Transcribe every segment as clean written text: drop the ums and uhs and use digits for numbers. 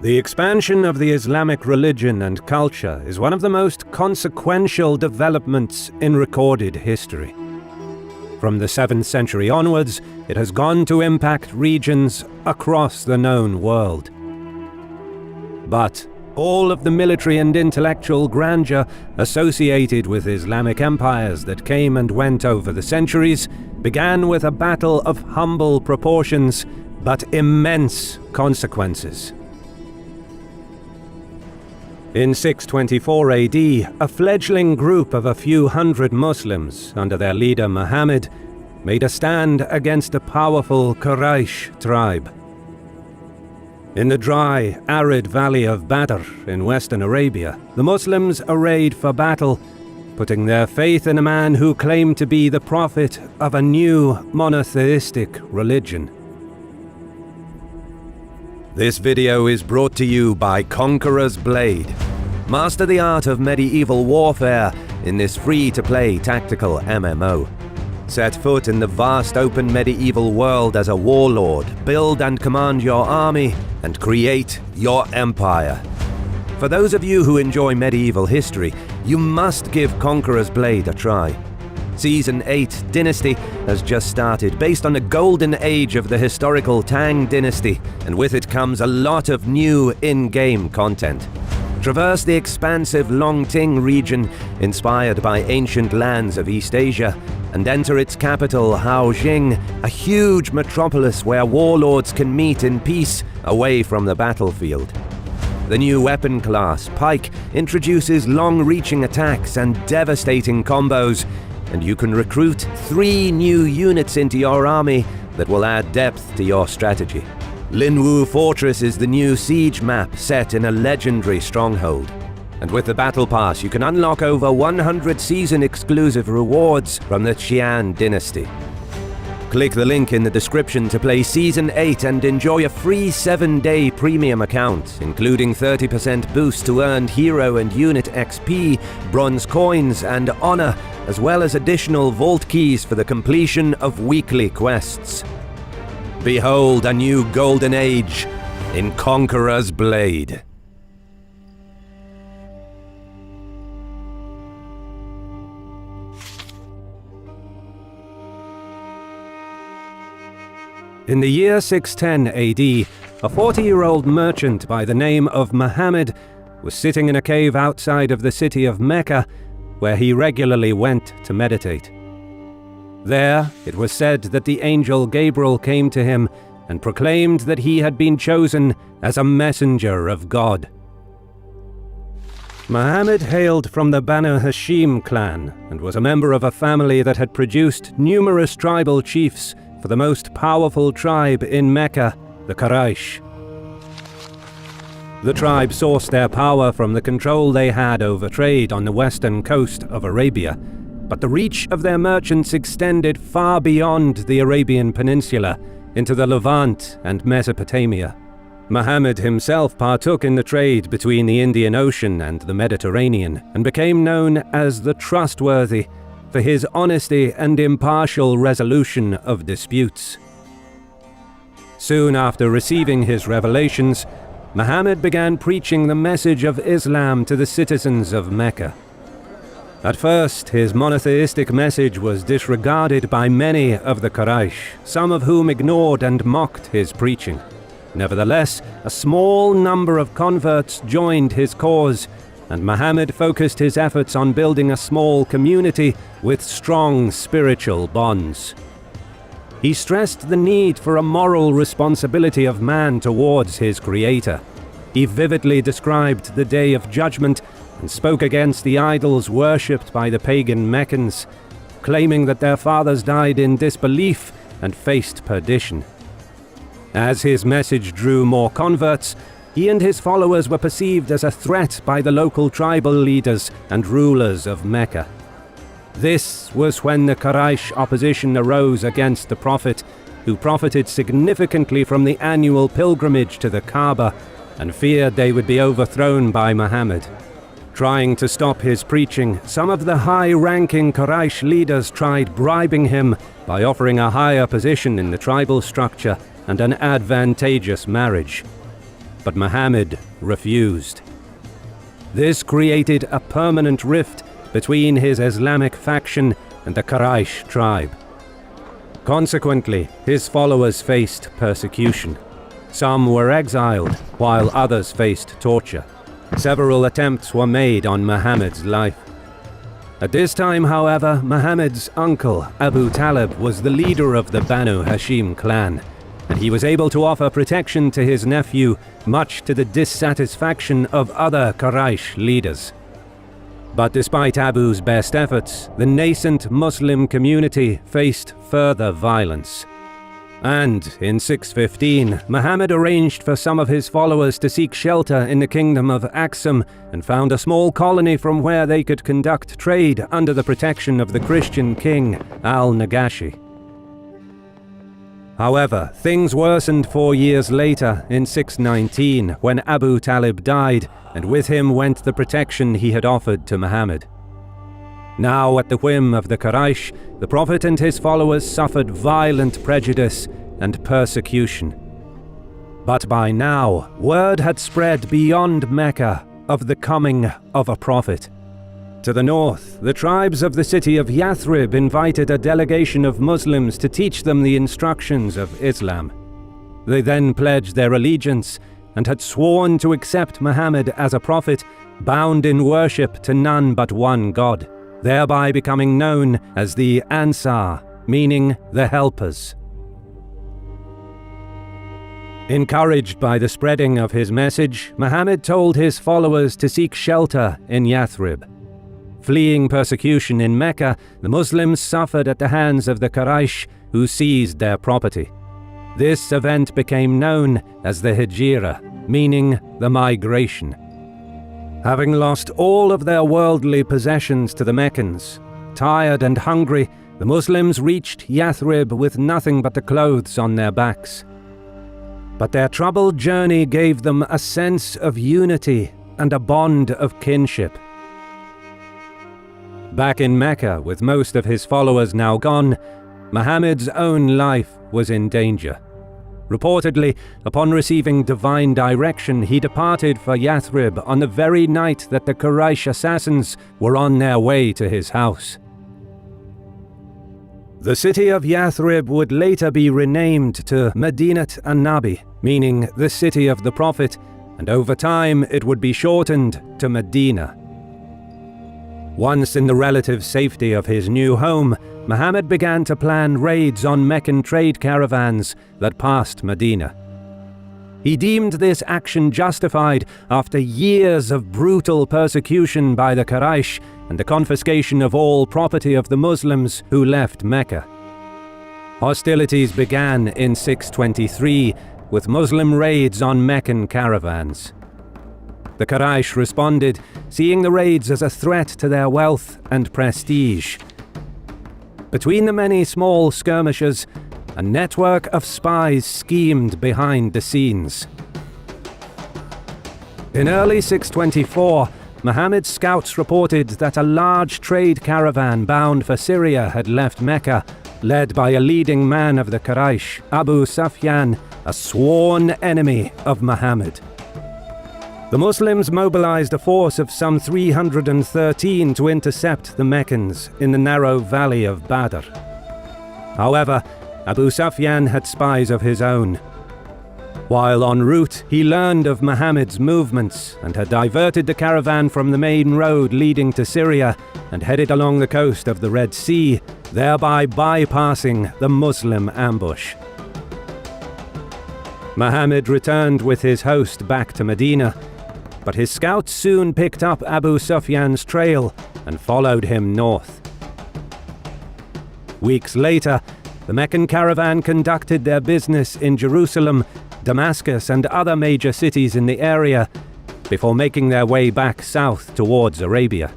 The expansion of the Islamic religion and culture is one of the most consequential developments in recorded history. From the 7th century onwards, it has gone to impact regions across the known world. But all of the military and intellectual grandeur associated with Islamic empires that came and went over the centuries began with a battle of humble proportions, but immense consequences. In 624 AD, a fledgling group of a few hundred Muslims, under their leader Muhammad, made a stand against a powerful Quraysh tribe. In the dry, arid valley of Badr in western Arabia, the Muslims arrayed for battle, putting their faith in a man who claimed to be the prophet of a new monotheistic religion. This video is brought to you by Conqueror's Blade. Master the art of medieval warfare in this free-to-play tactical MMO. Set foot in the vast open medieval world as a warlord, build and command your army, and create your empire. For those of you who enjoy medieval history, you must give Conqueror's Blade a try. Season 8 Dynasty has just started, based on the golden age of the historical Tang dynasty, and with it comes a lot of new in-game content. Traverse the expansive Longting region, inspired by ancient lands of East Asia, and enter its capital, Haojing, a huge metropolis where warlords can meet in peace away from the battlefield. The new weapon class, Pike, introduces long-reaching attacks and devastating combos, and you can recruit 3 new units into your army that will add depth to your strategy. Linwu Fortress is the new siege map set in a legendary stronghold. And with the Battle Pass, you can unlock over 100 season-exclusive rewards from the Qian dynasty. Click the link in the description to play Season 8 and enjoy a free 7-day premium account, including 30% boost to earned hero and unit XP, bronze coins, and honor, as well as additional vault keys for the completion of weekly quests. Behold a new golden age in Conqueror's Blade. In the year 610 AD, a 40-year-old merchant by the name of Muhammad was sitting in a cave outside of the city of Mecca, where he regularly went to meditate. There, it was said that the angel Gabriel came to him and proclaimed that he had been chosen as a messenger of God. Muhammad hailed from the Banu Hashim clan and was a member of a family that had produced numerous tribal chiefs for the most powerful tribe in Mecca, the Quraysh. The tribe sourced their power from the control they had over trade on the western coast of Arabia, but the reach of their merchants extended far beyond the Arabian Peninsula into the Levant and Mesopotamia. Muhammad himself partook in the trade between the Indian Ocean and the Mediterranean and became known as the Trustworthy for his honesty and impartial resolution of disputes. Soon after receiving his revelations, Muhammad began preaching the message of Islam to the citizens of Mecca. At first, his monotheistic message was disregarded by many of the Quraysh, some of whom ignored and mocked his preaching. Nevertheless, a small number of converts joined his cause, and Muhammad focused his efforts on building a small community with strong spiritual bonds. He stressed the need for a moral responsibility of man towards his Creator. He vividly described the Day of Judgment and spoke against the idols worshipped by the pagan Meccans, claiming that their fathers died in disbelief and faced perdition. As his message drew more converts, he and his followers were perceived as a threat by the local tribal leaders and rulers of Mecca. This was when the Quraysh opposition arose against the Prophet, who profited significantly from the annual pilgrimage to the Kaaba and feared they would be overthrown by Muhammad. Trying to stop his preaching, some of the high-ranking Quraysh leaders tried bribing him by offering a higher position in the tribal structure and an advantageous marriage. but Muhammad refused. This created a permanent rift between his Islamic faction and the Quraysh tribe. Consequently, his followers faced persecution. Some were exiled, while others faced torture. Several attempts were made on Muhammad's life. At this time, however, Muhammad's uncle, Abu Talib, was the leader of the Banu Hashim clan, and he was able to offer protection to his nephew, much to the dissatisfaction of other Quraysh leaders. But despite Abu's best efforts, the nascent Muslim community faced further violence. And in 615, Muhammad arranged for some of his followers to seek shelter in the kingdom of Aksum and found a small colony from where they could conduct trade under the protection of the Christian king, al-Nagashi. However, things worsened 4 years later in 619 when Abu Talib died, and with him went the protection he had offered to Muhammad. Now, at the whim of the Quraysh, the Prophet and his followers suffered violent prejudice and persecution. But by now, word had spread beyond Mecca of the coming of a prophet. To the north, the tribes of the city of Yathrib invited a delegation of Muslims to teach them the instructions of Islam. They then pledged their allegiance and had sworn to accept Muhammad as a prophet, bound in worship to none but one God, thereby becoming known as the Ansar, meaning the helpers. Encouraged by the spreading of his message, Muhammad told his followers to seek shelter in Yathrib. Fleeing persecution in Mecca, the Muslims suffered at the hands of the Quraysh, who seized their property. This event became known as the Hijra, meaning the migration. Having lost all of their worldly possessions to the Meccans, tired and hungry, the Muslims reached Yathrib with nothing but the clothes on their backs. But their troubled journey gave them a sense of unity and a bond of kinship. Back in Mecca, with most of his followers now gone, Muhammad's own life was in danger. Reportedly, upon receiving divine direction, he departed for Yathrib on the very night that the Quraysh assassins were on their way to his house. The city of Yathrib would later be renamed to Madinat an-Nabi, meaning the city of the Prophet, and over time it would be shortened to Medina. Once in the relative safety of his new home, Muhammad began to plan raids on Meccan trade caravans that passed Medina. He deemed this action justified after years of brutal persecution by the Quraysh and the confiscation of all property of the Muslims who left Mecca. Hostilities began in 623 with Muslim raids on Meccan caravans. The Quraysh responded, seeing the raids as a threat to their wealth and prestige. Between the many small skirmishes, a network of spies schemed behind the scenes. In early 624, Muhammad's scouts reported that a large trade caravan bound for Syria had left Mecca, led by a leading man of the Quraysh, Abu Sufyan, a sworn enemy of Muhammad. The Muslims mobilized a force of some 313 to intercept the Meccans in the narrow valley of Badr. However, Abu Sufyan had spies of his own. While en route, he learned of Muhammad's movements and had diverted the caravan from the main road leading to Syria and headed along the coast of the Red Sea, thereby bypassing the Muslim ambush. Muhammad returned with his host back to Medina, but his scouts soon picked up Abu Sufyan's trail and followed him north. Weeks later, the Meccan caravan conducted their business in Jerusalem, Damascus, and other major cities in the area before making their way back south towards Arabia.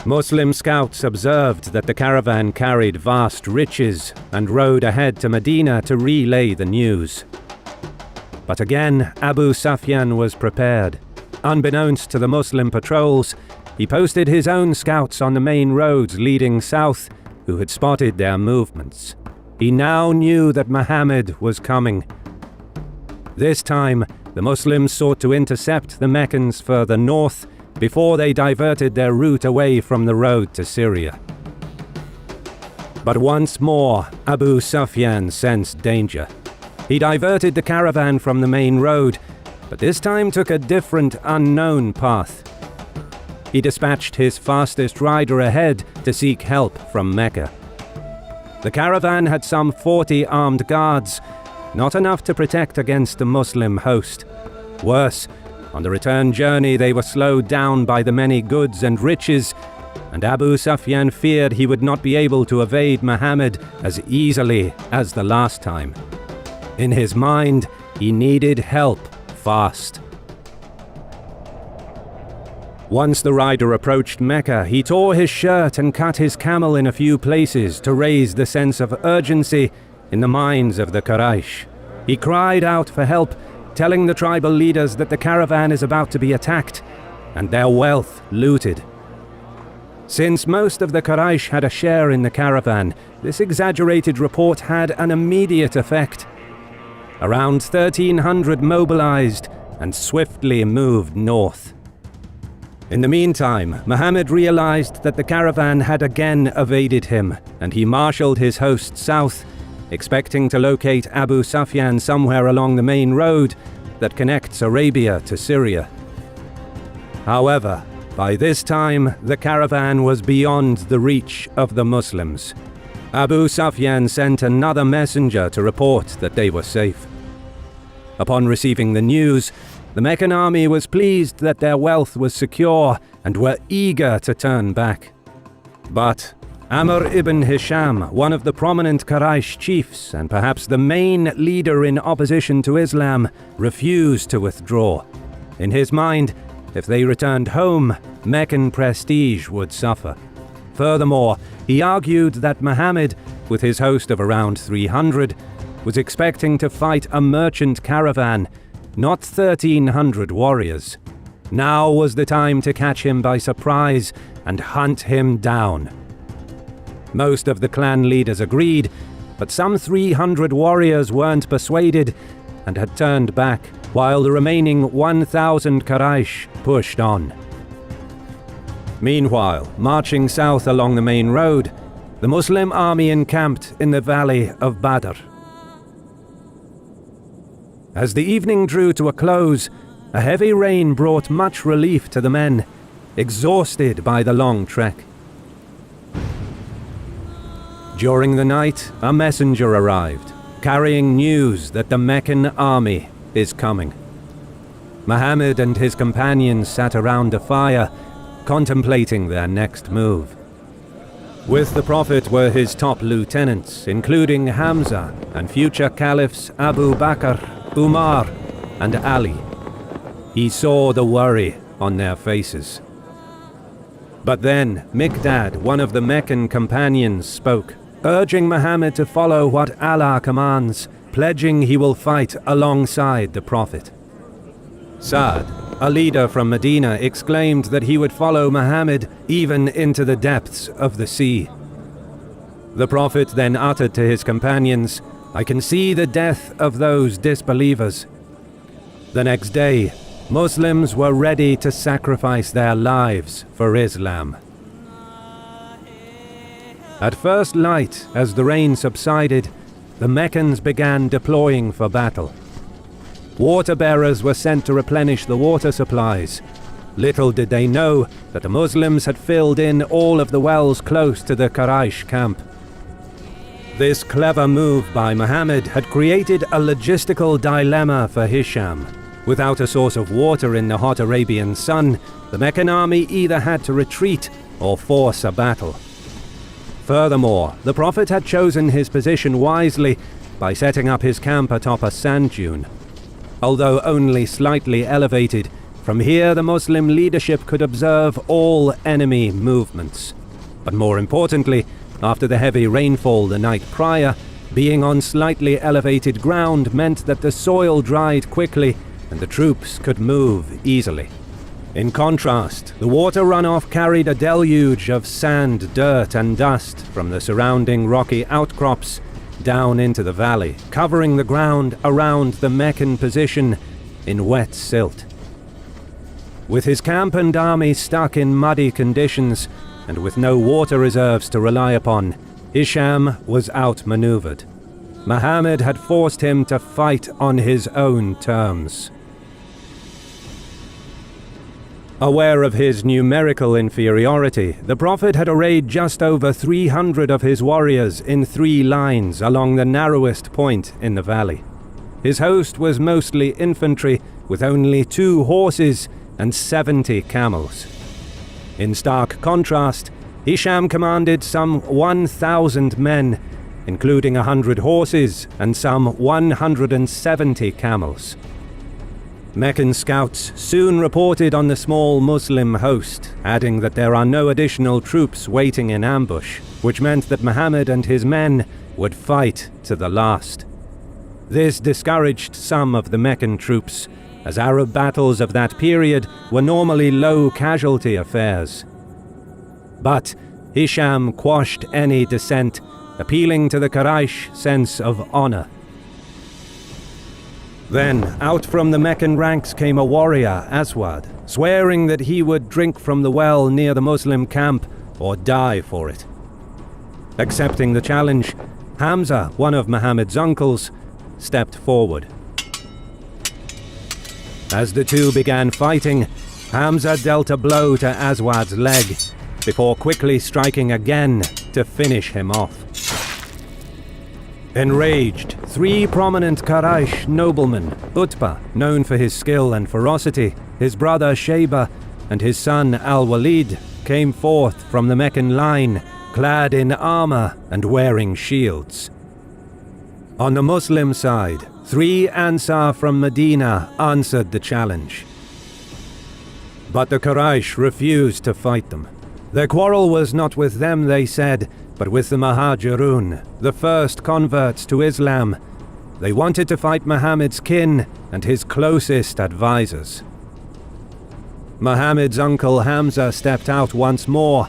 Muslim scouts observed that the caravan carried vast riches and rode ahead to Medina to relay the news. But again, Abu Sufyan was prepared. Unbeknownst to the Muslim patrols, he posted his own scouts on the main roads leading south, who had spotted their movements. He now knew that Muhammad was coming. This time, the Muslims sought to intercept the Meccans further north before they diverted their route away from the road to Syria. But once more, Abu Sufyan sensed danger. He diverted the caravan from the main road, but this time took a different, unknown path. He dispatched his fastest rider ahead to seek help from Mecca. The caravan had some 40 armed guards, not enough to protect against the Muslim host. Worse, on the return journey they were slowed down by the many goods and riches, and Abu Sufyan feared he would not be able to evade Muhammad as easily as the last time. In his mind, he needed help fast. Once the rider approached Mecca, he tore his shirt and cut his camel in a few places to raise the sense of urgency in the minds of the Quraysh. He cried out for help, telling the tribal leaders that the caravan is about to be attacked and their wealth looted. Since most of the Quraysh had a share in the caravan, this exaggerated report had an immediate effect. Around 1,300 mobilized and swiftly moved north. In the meantime, Muhammad realized that the caravan had again evaded him, and he marshaled his host south, expecting to locate Abu Sufyan somewhere along the main road that connects Arabia to Syria. However, by this time, the caravan was beyond the reach of the Muslims. Abu Sufyan sent another messenger to report that they were safe. Upon receiving the news, the Meccan army was pleased that their wealth was secure and were eager to turn back. But Amr ibn Hisham, one of the prominent Quraysh chiefs and perhaps the main leader in opposition to Islam, refused to withdraw. In his mind, if they returned home, Meccan prestige would suffer. Furthermore, he argued that Muhammad, with his host of around 300, was expecting to fight a merchant caravan, not 1,300 warriors. Now was the time to catch him by surprise and hunt him down. Most of the clan leaders agreed, but some 300 warriors weren't persuaded and had turned back, while the remaining 1,000 Quraysh pushed on. Meanwhile, marching south along the main road, the Muslim army encamped in the valley of Badr. As the evening drew to a close, a heavy rain brought much relief to the men, exhausted by the long trek. During the night, a messenger arrived, carrying news that the Meccan army is coming. Muhammad and his companions sat around a fire, contemplating their next move. With the Prophet were his top lieutenants, including Hamza and future caliphs Abu Bakr, Umar, and Ali. He saw the worry on their faces. But then Miqdad, one of the Meccan companions, spoke, urging Muhammad to follow what Allah commands, pledging he will fight alongside the Prophet. Sa'd, a leader from Medina, exclaimed that he would follow Muhammad even into the depths of the sea. The Prophet then uttered to his companions, "I can see the death of those disbelievers." The next day, Muslims were ready to sacrifice their lives for Islam. At first light, as the rain subsided, the Meccans began deploying for battle. Water bearers were sent to replenish the water supplies. Little did they know that the Muslims had filled in all of the wells close to the Quraysh camp. This clever move by Muhammad had created a logistical dilemma for Hisham. Without a source of water in the hot Arabian sun, the Meccan army either had to retreat or force a battle. Furthermore, the Prophet had chosen his position wisely by setting up his camp atop a sand dune. Although only slightly elevated, from here the Muslim leadership could observe all enemy movements. But more importantly, after the heavy rainfall the night prior, being on slightly elevated ground meant that the soil dried quickly and the troops could move easily. In contrast, the water runoff carried a deluge of sand, dirt, and dust from the surrounding rocky outcrops, down into the valley, covering the ground around the Meccan position in wet silt. With his camp and army stuck in muddy conditions, and with no water reserves to rely upon, Hisham was outmaneuvered. Muhammad had forced him to fight on his own terms. Aware of his numerical inferiority, the Prophet had arrayed just over 300 of his warriors in 3 lines along the narrowest point in the valley. His host was mostly infantry, with only 2 horses and 70 camels. In stark contrast, Hisham commanded some 1,000 men, including 100 horses and some 170 camels. Meccan scouts soon reported on the small Muslim host, adding that there are no additional troops waiting in ambush, which meant that Muhammad and his men would fight to the last. This discouraged some of the Meccan troops, as Arab battles of that period were normally low-casualty affairs. But Hisham quashed any dissent, appealing to the Quraysh sense of honor. Then, out from the Meccan ranks came a warrior, Aswad, swearing that he would drink from the well near the Muslim camp or die for it. Accepting the challenge, Hamza, one of Muhammad's uncles, stepped forward. As the two began fighting, Hamza dealt a blow to Aswad's leg, before quickly striking again to finish him off. Enraged, 3 prominent Quraysh noblemen, Utbah, known for his skill and ferocity, his brother Shayba, and his son Al-Walid, came forth from the Meccan line, clad in armor and wearing shields. On the Muslim side, 3 Ansar from Medina answered the challenge. But the Quraysh refused to fight them. Their quarrel was not with them, they said, but with the Muhajirun, the first converts to Islam. They wanted to fight Muhammad's kin and his closest advisors. Muhammad's uncle Hamza stepped out once more.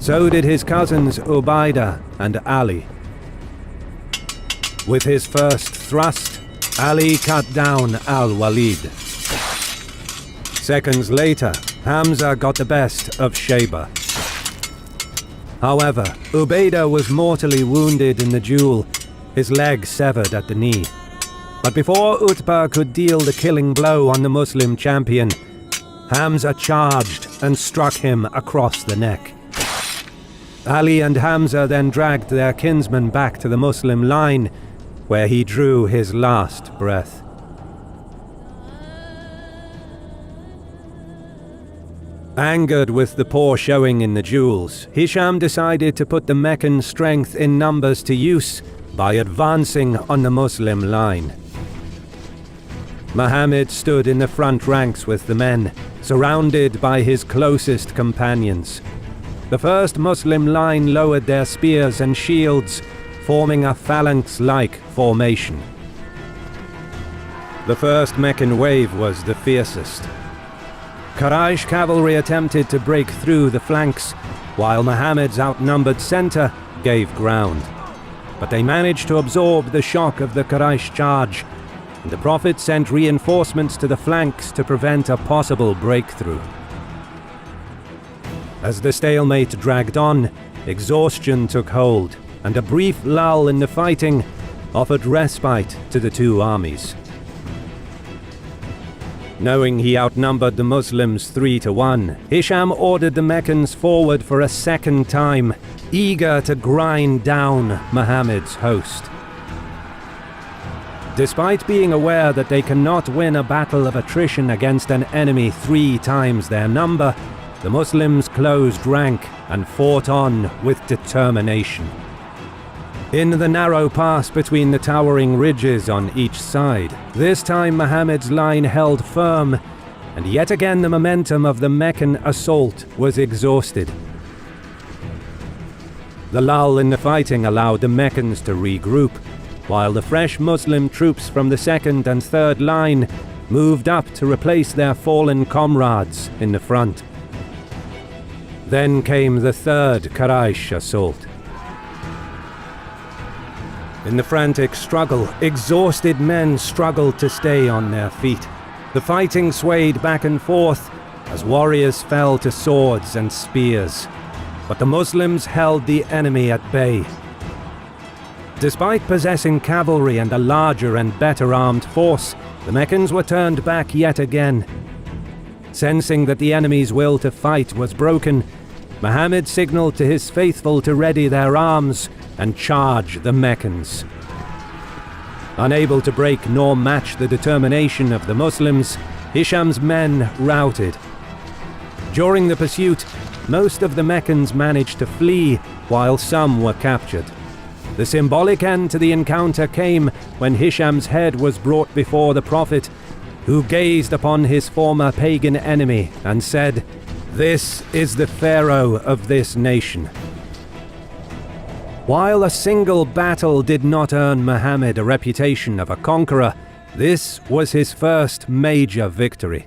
So did his cousins Ubaidah and Ali. With his first thrust, Ali cut down Al-Walid. Seconds later, Hamza got the best of Shayba. However, Ubaidah was mortally wounded in the duel, his leg severed at the knee. But before Utbah could deal the killing blow on the Muslim champion, Hamza charged and struck him across the neck. Ali and Hamza then dragged their kinsman back to the Muslim line, where he drew his last breath. Angered with the poor showing in the duels, Hisham decided to put the Meccan strength in numbers to use by advancing on the Muslim line. Muhammad stood in the front ranks with the men, surrounded by his closest companions. The first Muslim line lowered their spears and shields, forming a phalanx-like formation. The first Meccan wave was the fiercest. Quraysh cavalry attempted to break through the flanks, while Muhammad's outnumbered center gave ground. But they managed to absorb the shock of the Quraysh charge, and the Prophet sent reinforcements to the flanks to prevent a possible breakthrough. As the stalemate dragged on, exhaustion took hold, and a brief lull in the fighting offered respite to the two armies. Knowing he outnumbered the Muslims 3-1, Hisham ordered the Meccans forward for a second time, eager to grind down Muhammad's host. Despite being aware that they cannot win a battle of attrition against an enemy 3 times their number, the Muslims closed rank and fought on with determination. In the narrow pass between the towering ridges on each side, this time Muhammad's line held firm, and yet again the momentum of the Meccan assault was exhausted. The lull in the fighting allowed the Meccans to regroup, while the fresh Muslim troops from the second and third line moved up to replace their fallen comrades in the front. Then came the third Quraysh assault. In the frantic struggle, exhausted men struggled to stay on their feet. The fighting swayed back and forth as warriors fell to swords and spears. But the Muslims held the enemy at bay. Despite possessing cavalry and a larger and better armed force, the Meccans were turned back yet again. Sensing that the enemy's will to fight was broken, Muhammad signaled to his faithful to ready their arms and charge the Meccans. Unable to break nor match the determination of the Muslims, Hisham's men routed. During the pursuit, most of the Meccans managed to flee, while some were captured. The symbolic end to the encounter came when Hisham's head was brought before the Prophet, who gazed upon his former pagan enemy and said, "This is the Pharaoh of this nation." While a single battle did not earn Muhammad a reputation of a conqueror, this was his first major victory.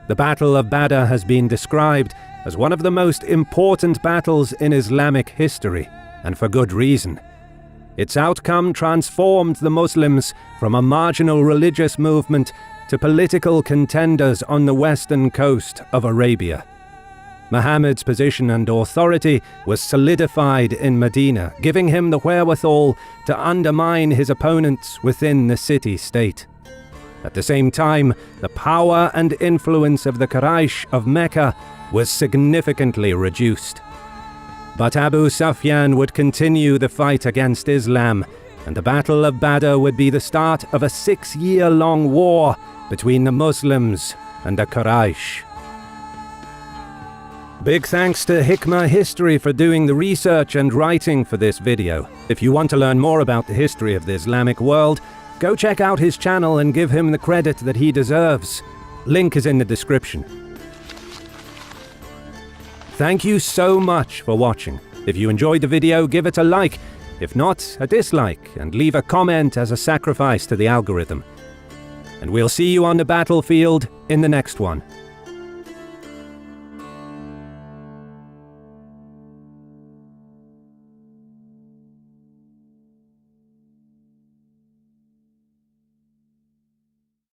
The Battle of Badr has been described as one of the most important battles in Islamic history, and for good reason. Its outcome transformed the Muslims from a marginal religious movement to political contenders on the western coast of Arabia. Muhammad's position and authority was solidified in Medina, giving him the wherewithal to undermine his opponents within the city-state. At the same time, the power and influence of the Quraysh of Mecca was significantly reduced. But Abu Sufyan would continue the fight against Islam, and the Battle of Badr would be the start of a 6-year-long war between the Muslims and the Quraysh. Big thanks to Hikmah History for doing the research and writing for this video. If you want to learn more about the history of the Islamic world, go check out his channel and give him the credit that he deserves. Link is in the description. Thank you so much for watching. If you enjoyed the video, give it a like. If not, a dislike, and leave a comment as a sacrifice to the algorithm. And we'll see you on the battlefield in the next one.